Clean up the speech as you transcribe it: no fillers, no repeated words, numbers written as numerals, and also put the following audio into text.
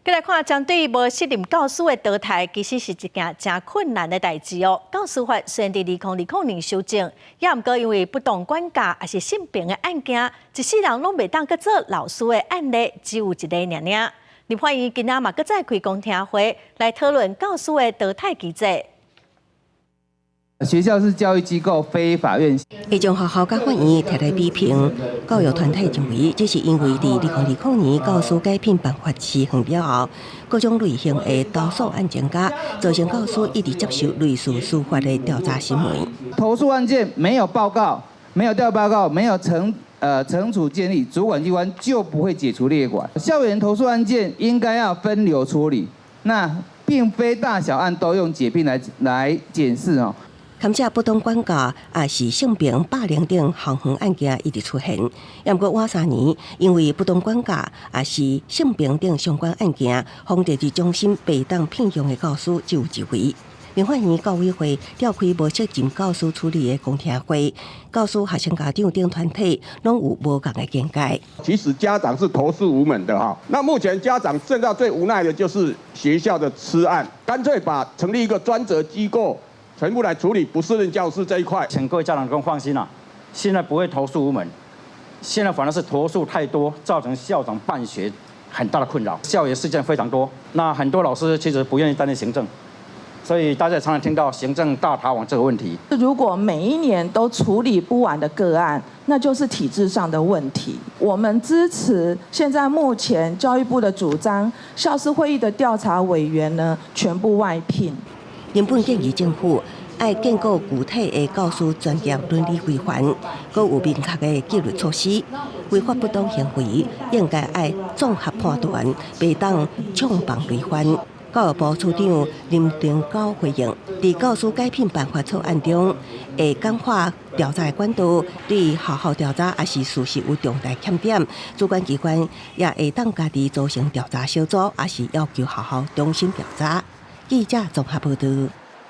再来看，针对无适任教师的淘汰，其实是一件真困难的代志哦。教师法虽然伫2020年修正，也毋过因为不当管教也是性平的案件，一世人拢袂当去做老师的案例，只有一个尔尔。你欢迎今仔嘛，搁再开公听会来讨论教师的淘汰机制。 学校是教育机构，非法院。会将学校甲法院提来比评，教育团体认为，这是因为伫2020年教师改聘办法施行了后，各种类型的投诉案增加，造成教师一直接受类似司法的调查行为。投诉案件没有报告，没有调报告，没有惩处建立，主管机关就不会解除列管。校园投诉案件应该要分流处理，那并非大小案都用解聘来检视哦。 感谢不当管教，也是性平霸凌等行横案件一直出现。也毋过晚3年，因为不当管教，也是性平等相关案件，防治之中心被当聘用的教师只有一位。民法院教委会召开无责任教师处理的公听会，教师、学生家长等团体拢有无同的见解。其实家长是投诉无门的哈。那目前家长现在最无奈的就是学校的吃案，干脆把成立一个专责机构。 全部来处理不适任教师这一块，请各位家长更放心啦，现在不会投诉无门，现在反而是投诉太多，造成校长办学很大的困扰，校园事件非常多。那很多老师其实不愿意担任行政，所以大家也常常听到行政大逃亡这个问题。如果每一年都处理不完的个案，那就是体制上的问题。我们支持现在目前教育部的主张，校师会议的调查委员呢全部外聘。 原本建议政府要建构具体的教师专业伦理规范，搁有明确的纪律措施。违法不当行为应该要综合判断，袂当创办累犯。教育部处长林定高回应，在教师改聘办法草案中，会简化调查管道，对学校调查也是事实有重大欠点，主管机关也会当家己组成调查小组，也是要求学校重新调查。记者综合报道。